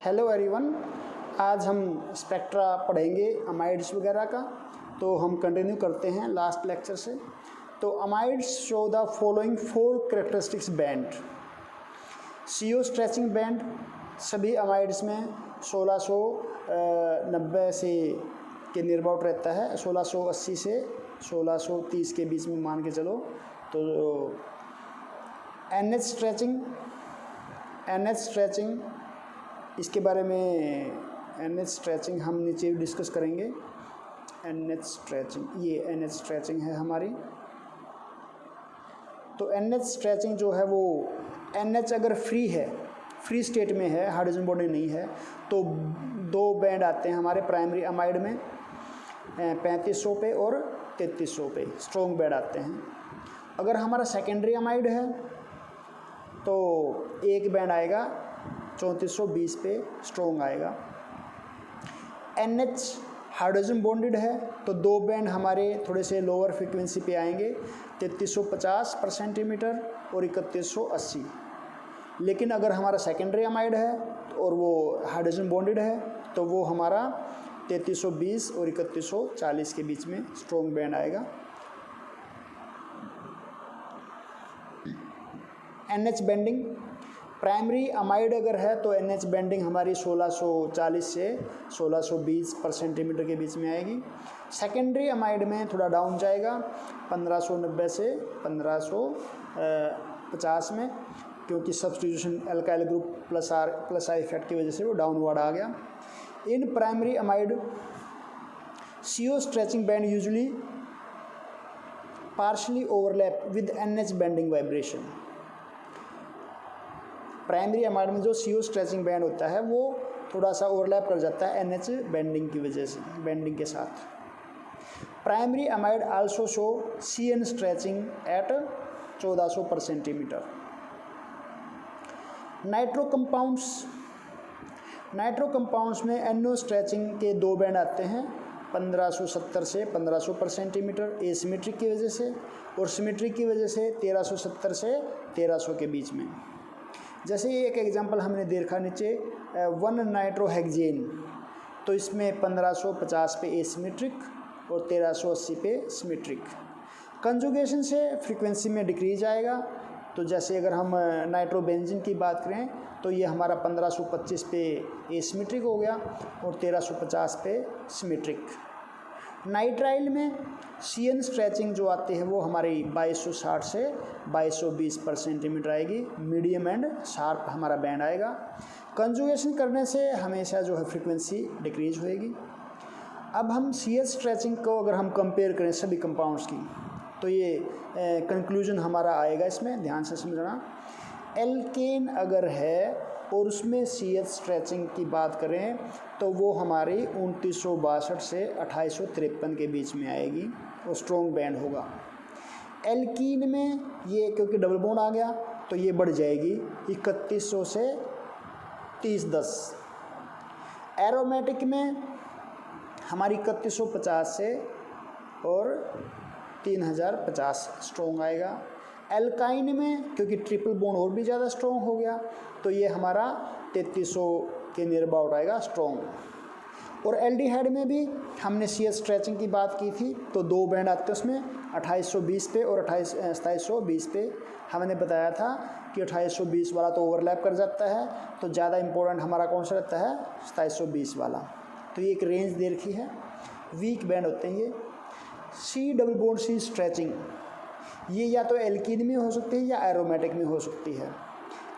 Hello everyone, आज हम spectra पढ़ेंगे अमाइड्स वगैरह का। तो हम कंटिन्यू करते हैं लास्ट लेक्चर से। तो amides show the following 4 characteristics band. CO stretching band सभी अमाइड्स में 1690 से के नियर अबाउट रहता है, 1680 से 1630 के बीच में मान के चलो। तो NH स्ट्रेचिंग इसके बारे में NH स्ट्रेचिंग हम नीचे डिस्कस करेंगे। NH स्ट्रेचिंग, ये NH स्ट्रेचिंग है हमारी। तो NH स्ट्रेचिंग जो है वो NH अगर फ्री स्टेट में है, हाइड्रोजन बॉन्ड नहीं है, तो 2 बैंड आते हैं हमारे प्राइमरी अमाइड में, 3500 पे और 3300 पे स्ट्रॉन्ग बैंड आते हैं। अगर हमारा सेकेंडरी अमाइड है तो एक बैंड आएगा 3420 पे स्ट्रॉन्ग आएगा। NH हाइड्रोजन बॉन्डेड है तो 2 बैंड हमारे थोड़े से लोअर फ्रीक्वेंसी पे आएंगे, 3350 पर सेंटीमीटर और 3180। लेकिन अगर हमारा सेकेंडरी अमाइड है और वो हाइड्रोजन बॉन्डेड है तो वो हमारा 3320 और 3140 के बीच में स्ट्रॉन्ग बैंड आएगा। NH बेंडिंग, प्राइमरी अमाइड अगर है तो NH बेंडिंग हमारी 1640 से 1620 पर सेंटीमीटर के बीच में आएगी। सेकेंडरी अमाइड में थोड़ा डाउन जाएगा 1590 से 1550 में, क्योंकि substitution alkyl group plus I effect की वजह से वो डाउनवर्ड आ गया। In primary amide CO stretching band usually partially overlap with NH bending vibration. Primary amide में जो CO स्ट्रेचिंग बैंड होता है वो थोड़ा सा ओवरलैप कर जाता है NH बेंडिंग की वजह से, बेंडिंग के साथ। Primary amide also show CN stretching at 1400 पर सेंटीमीटर। नाइट्रो कंपाउंड्स में NO स्ट्रेचिंग के 2 बैंड आते हैं, 1570 से 1500 पर सेंटीमीटर एसिमेट्रिक की वजह से, और सिमेट्रिक की वजह से 1370 से 1300 के बीच में। जैसे एक एग्जांपल हमने देखा नीचे 1 नाइट्रोहेक्सेन, तो इसमें 1550 पे एसिमेट्रिक और 1380 पे सिमेट्रिक। कंजुगेशन से फ्रीक्वेंसी में डिक्रीज आएगा। तो जैसे अगर हम नाइट्रोबेंजीन की बात करें तो ये हमारा 1525 पे एसिमेट्रिक हो गया और 1350 पे सिमेट्रिक। नाइट्राइल में CN स्ट्रेचिंग जो आती है वो हमारी 2260 से 2220 पर सेंटीमीटर आएगी, मीडियम एंड शार्प हमारा बैंड आएगा। कंजुगेशन करने से हमेशा जो है फ्रीक्वेंसी डिक्रीज होएगी। अब हम CS स्ट्रेचिंग को अगर हम कंपेयर करें सभी कंपाउंड्स की, तो ये कंक्लूजन हमारा आएगा इसमें, ध्यान से समझना। एल्केन अगर है और उसमें CS स्ट्रेचिंग की बात करें तो वो हमारी 2962 से 2853 के बीच में आएगी और स्ट्रॉन्ग बैंड होगा। एल्कीन में ये क्योंकि डबल बॉन्ड आ गया तो ये बढ़ जाएगी 3100 से 3010। एरोमेटिक में हमारी 3150 से और 3050 स्ट्रॉन्ग आएगा। एल्काइन में क्योंकि ट्रिपल बॉन्ड और भी ज़्यादा स्ट्रॉन्ग हो गया तो ये हमारा 3300 के नियर अबाउट आएगा स्ट्रॉन्ग। और एल्डिहाइड में भी हमने CS स्ट्रेचिंग की बात की थी, तो 2 बैंड आते हैं उसमें, 2820 पे और 2720 पे। हमने बताया था कि 2820 वाला तो ओवरलैप कर जाता है, तो ज़्यादा इंपॉर्टेंट हमारा कौन सा रहता है, 2720 वाला। तो ये एक रेंज दे रखी है, वीक बैंड होते हैं ये। C double bond C stretching ये या तो एल्कीन में हो सकती है या एरोमेटिक में हो सकती है।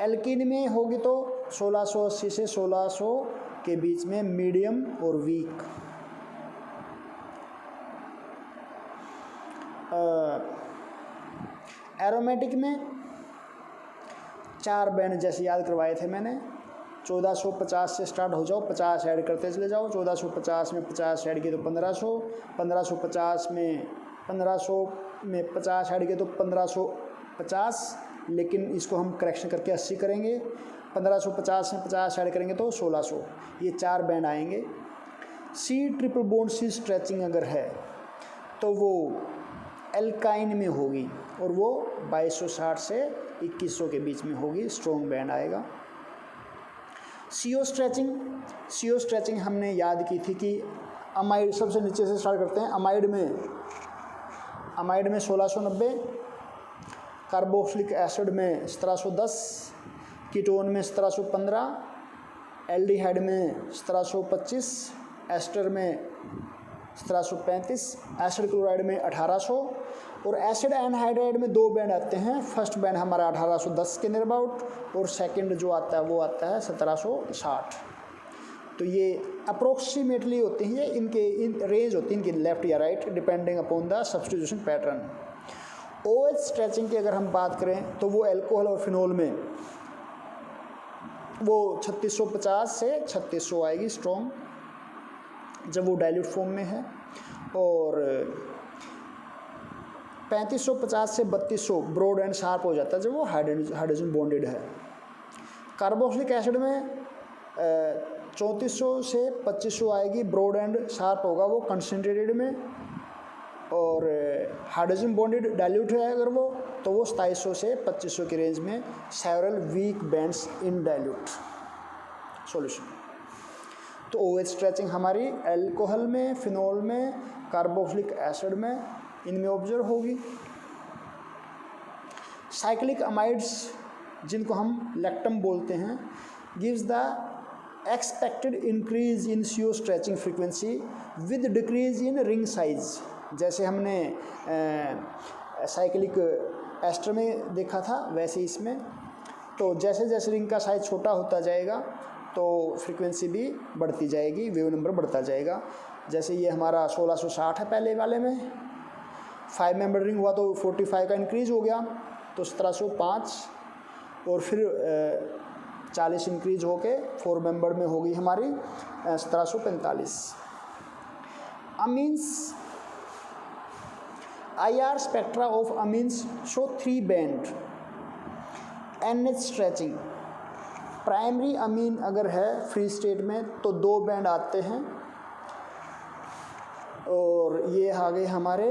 एल्कीन में होगी तो 1680 से 1600 के बीच में मीडियम और वीक। एरोमेटिक में 4 बैंड जैसे याद करवाए थे मैंने, 1450 से स्टार्ट हो जाओ, 50 ऐड करते चले जाओ। 1450 में 50 ऐड किए तो 1500, 1550 में 1500 में 50 ऐड किए तो 1550, लेकिन इसको हम करेक्शन करके 80 करेंगे। 1550 में 50 ऐड करेंगे तो 1600। ये 4 बैंड आएंगे। C triple bond C stretching अगर है तो वो एल्काइन में होगी और वो 2260 से 2100 के बीच में होगी, स्ट्रॉन्ग बैंड आएगा। CO स्ट्रेचिंग हमने याद की थी कि अमाइड, सबसे नीचे से स्टार्ट करते हैं। अमाइड में 1690, कार्बोक्सिलिक एसिड में 1710, कीटोन में 1715, एल्डिहाइड में 1725, एस्टर में 1735, एसिड क्लोराइड में 1800 और एसिड एनहाइड्राइड में 2 बैंड आते हैं। फर्स्ट बैंड हमारा 1810 के नियर अबाउट और सेकंड जो आता है वो आता है 1760। तो ये अप्रोक्सीमेटली होती हैं, इन रेंज होती है इनकी लेफ्ट या right depending upon the substitution pattern. OH stretching की अगर हम बात करें तो वो अल्कोहल और फिनोल में वो 3650 से 3600 आएगी स्ट्रॉन्ग जब वो डाइल्यूट फॉर्म में है, और 3550 से 3200 ब्रॉड एंड शार्प हो जाता है जब वो हाइड्रोजन बॉन्डेड है। कार्बोक्सिलिक एसिड में 3400 से 2500 आएगी, ब्रॉड एंड शार्प होगा वो कंसनट्रेटेड में, और हाइड्रोजन बॉन्डेड डाइल्यूट है अगर वो तो वो 2700 से 2500 की रेंज में several weak bands in dilute solution. तो OH स्ट्रेचिंग हमारी अल्कोहल में, फिनोल में, कार्बोक्सिलिक एसिड में, इनमें ऑब्जर्व होगी। साइक्लिक अमाइड्स जिनको हम लैक्टम बोलते हैं gives the expected increase in CO stretching frequency with decrease in ring size. जैसे हमने साइक्लिक एस्टर में देखा था वैसे इसमें, तो जैसे जैसे रिंग का साइज छोटा होता जाएगा तो फ्रीक्वेंसी भी बढ़ती जाएगी, वेव नंबर बढ़ता जाएगा। जैसे ये हमारा 1660 है पहले वाले में, 5 मेंबर रिंग हुआ तो 45 का इंक्रीज हो गया तो 1705, और फिर 40 इंक्रीज होके 4 मेंबर में होगी हमारी 1745। Amines IR spectra of amines show 3 band NH stretching. Primary amine अगर है फ्री स्टेट में तो 2 बैंड आते हैं, और ये आ गए हमारे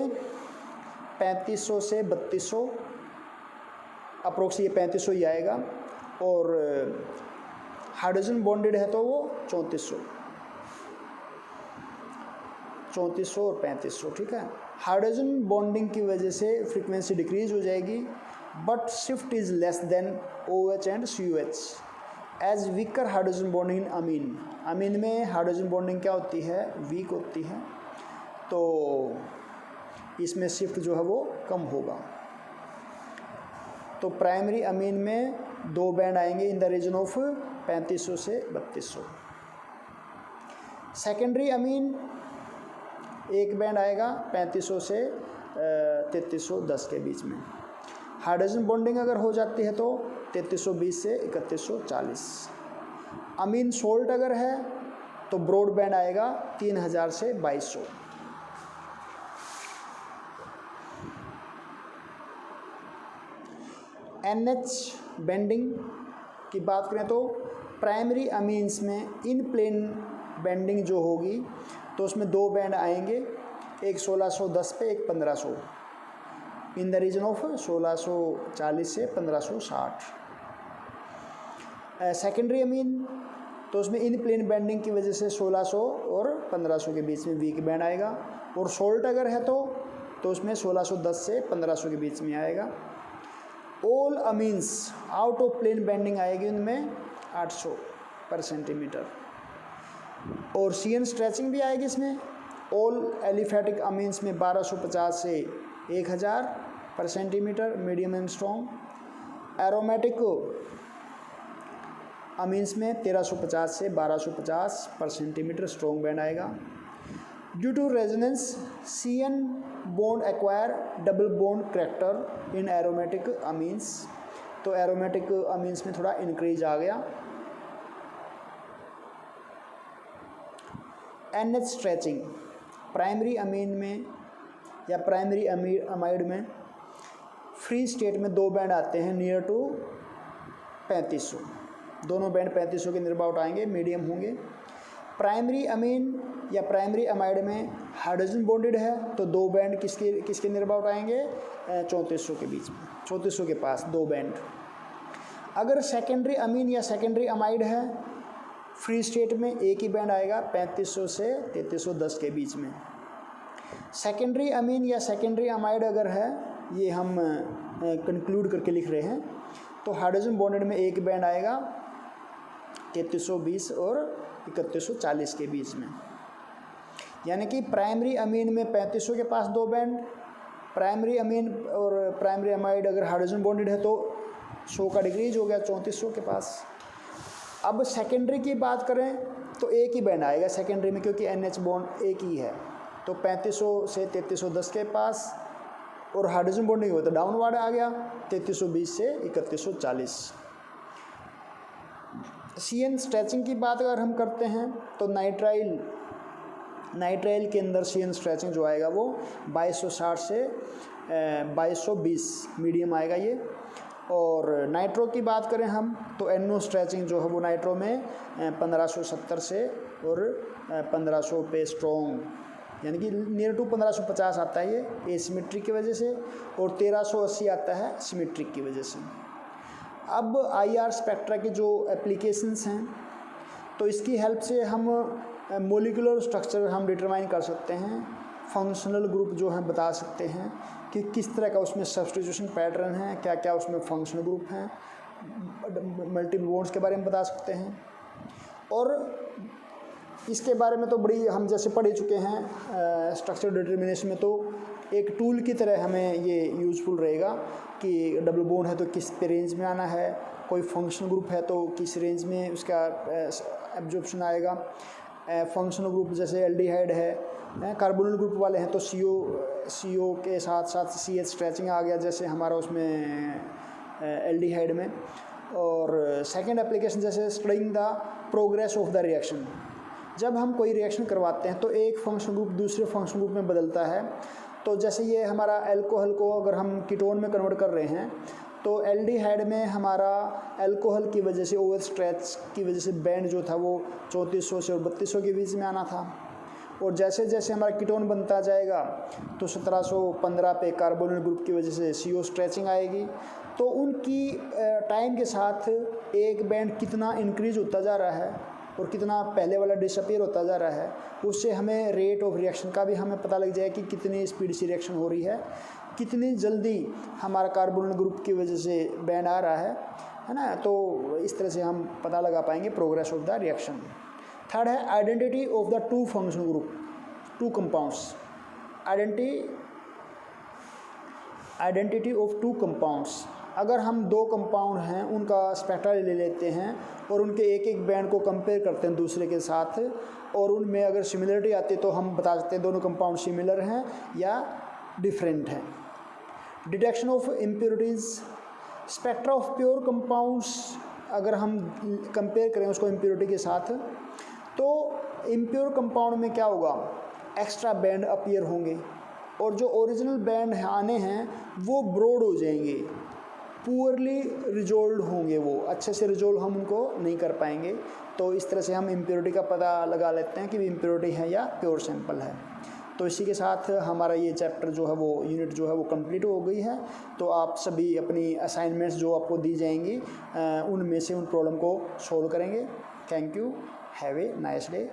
3500 से 3200, अप्रोक्स ये 3500 ही आएगा, और हाइड्रोजन बॉन्डेड है तो वो 3400 और 3500, ठीक है। हाइड्रोजन बॉन्डिंग की वजह से फ्रीक्वेंसी डिक्रीज हो जाएगी, but shift is less than OH and COH as weaker hydrogen bonding in amine. Amine में हाइड्रोजन बॉन्डिंग क्या होती है, वीक होती है, तो इसमें शिफ्ट जो है वो कम होगा। तो प्राइमरी अमीन में 2 बैंड आएंगे इन द रीजन ऑफ 3500 से 3200। सेकेंडरी अमीन 1 बैंड आएगा 3500 से 3310 के बीच में। हाइड्रोजन बॉन्डिंग अगर हो जाती है तो 3320 से 3140। अमीन सोल्ट अगर है तो ब्रॉड बैंड आएगा 3000 से 2200। NH बेंडिंग की बात करें तो प्राइमरी अमीन्स में इन प्लेन बेंडिंग जो होगी तो उसमें 2 बैंड आएंगे, एक 1610 पे एक 1500, इन द रीजन ऑफ 1640 से 1560। सेकेंडरी अमीन तो उसमें इन प्लेन बेंडिंग की वजह से 1600 और 1500 के बीच में वीक बैंड आएगा, और सोल्ट अगर है तो उसमें 1610 से 1500 के बीच में आएगा। All amines out of plane bending आएगी उनमें 800 पर सेंटीमीटर, और CN स्ट्रेचिंग भी आएगी इसमें। ऑल एलिफेटिक अमीन्स में 1250 से 1000 पर centimetre medium and strong. Aromatic amines में 1350 से 1250 पर सेंटीमीटर स्ट्रॉन्ग बैंड आएगा। Due to resonance CN bond acquire double bond character in aromatic amines, तो एरोमेटिक अमीन्स में थोड़ा इंक्रीज आ गया। NH स्ट्रेचिंग प्राइमरी अमीन में या प्राइमरी अमाइड में फ्री स्टेट में 2 बैंड आते हैं नियर टू 3500, दोनों बैंड 3500 के नियर अबाउट आएंगे, मीडियम होंगे। प्राइमरी अमीन या प्राइमरी अमाइड में हाइड्रोजन बॉन्डेड है तो 2 बैंड किसके नियर अबाउट आएंगे, 3400 के बीच में, 3400 के पास 2 बैंड। अगर सेकेंडरी अमीन या सेकेंडरी अमाइड है फ्री स्टेट में एक ही बैंड आएगा 3500 से 3310 के बीच में। सेकेंडरी अमीन या सेकेंडरी अमाइड अगर है, ये हम कंक्लूड करके लिख रहे हैं, तो हाइड्रोजन बॉन्डेड में एक बैंड आएगा 3320 और 3140 के बीच में। यानी कि प्राइमरी अमीन में 3500 के पास दो बैंड, प्राइमरी अमीन और प्राइमरी अमाइड अगर हाइड्रोजन बॉन्डेड है तो 100 का डिक्रीज हो गया 3400 के पास। अब सेकेंडरी की बात करें तो एक ही बैंड आएगा सेकेंडरी में, क्योंकि NH बॉन्ड एक ही है, तो 3500 से 3310 के पास, और हाइड्रोजन बॉन्ड नहीं हुआ तो डाउनवर्ड आ गया 3320 से 3140। CN स्ट्रेचिंग की बात अगर हम करते हैं तो नाइट्राइल के अंदर CN स्ट्रेचिंग जो आएगा वो 2260 से 2220 मीडियम आएगा ये। और नाइट्रो की बात करें हम तो NO स्ट्रेचिंग जो है वो नाइट्रो में 1570 से और 1500 पे स्ट्रॉन्ग, यानी कि नियर टू 1550 आता है ये एसिमेट्रिक की वजह से, और 1380 आता है सिमेट्रिक की वजह से। अब IR स्पेक्ट्रा के जो एप्लीकेशंस हैं तो इसकी हेल्प से हम मोलिकुलर स्ट्रक्चर हम डिटरमाइन कर सकते हैं, फंक्शनल ग्रुप जो हैं बता सकते हैं कि किस तरह का उसमें सब्स्टिट्यूशन पैटर्न है, क्या क्या उसमें फंक्शनल ग्रुप हैं, मल्टीपल बॉन्ड्स के बारे में बता सकते हैं। और इसके बारे में तो बड़ी हम जैसे पढ़ ही चुके हैं स्ट्रक्चर डिटर्मिनेशन में, तो एक टूल की तरह हमें ये यूज़फुल रहेगा कि डबल बॉन्ड है तो किस पे रेंज में आना है, कोई फंक्शनल ग्रुप है तो किस रेंज में उसका एब्जॉर्प्शन आएगा। फंक्शनल ग्रुप जैसे एल्डिहाइड है, कार्बोनिल ग्रुप वाले हैं तो CO के साथ साथ CH स्ट्रेचिंग आ गया जैसे हमारा उसमें एल्डिहाइड में। और सेकेंड एप्लीकेशन जैसे studying the progress of the reaction, जब हम कोई रिएक्शन करवाते हैं तो एक फंक्शनल ग्रुप दूसरे फंक्शनल ग्रुप में बदलता है। तो जैसे ये हमारा अल्कोहल को अगर हम कीटोन में कन्वर्ट कर रहे हैं तो एल्डिहाइड में हमारा अल्कोहल की वजह से OH स्ट्रेच की वजह से बैंड जो था वो 3400 से और 3200 के बीच में आना था, और जैसे जैसे हमारा कीटोन बनता जाएगा तो 1715 पे कार्बोनिल ग्रुप की वजह से CO स्ट्रेचिंग आएगी। तो उनकी टाइम के साथ एक बैंड कितना इंक्रीज होता जा रहा है और कितना पहले वाला डिसअपीयर होता जा रहा है, उससे हमें रेट ऑफ रिएक्शन का भी हमें पता लग जाए कि कितनी स्पीड से रिएक्शन हो रही है, कितनी जल्दी हमारा कार्बोनिल ग्रुप की वजह से बैंड आ रहा है ना। तो इस तरह से हम पता लगा पाएंगे progress of the reaction. Third है identity of the two functional group, two compounds, identity of two compounds. अगर हम दो कंपाउंड हैं उनका स्पेक्ट्रा ले लेते हैं और उनके एक एक बैंड को कंपेयर करते हैं दूसरे के साथ, और उनमें अगर सिमिलरिटी आती है तो हम बता सकते हैं दोनों कंपाउंड सिमिलर हैं या डिफरेंट हैं। Detection of impurities, spectra of pure compounds अगर हम कंपेयर करें उसको इम्प्योरिटी के साथ, तो इम्प्योर कंपाउंड में क्या होगा, एक्स्ट्रा बैंड अपीयर होंगे और जो ओरिजिनल बैंड आने हैं वो ब्रॉड हो जाएंगे, पुअरली रिजोल्व होंगे, वो अच्छे से रिजोल्व हम उनको नहीं कर पाएंगे। तो इस तरह से हम इम्प्योरिटी का पता लगा लेते हैं कि इम्प्योरिटी है या प्योर सैंपल है। तो इसी के साथ हमारा ये चैप्टर जो है वो यूनिट जो है वो कंप्लीट हो गई है। तो आप सभी अपनी असाइनमेंट्स जो आपको दी जाएंगी उनमें से उन प्रॉब्लम को सॉल्व करेंगे। Thank you, have a nice day.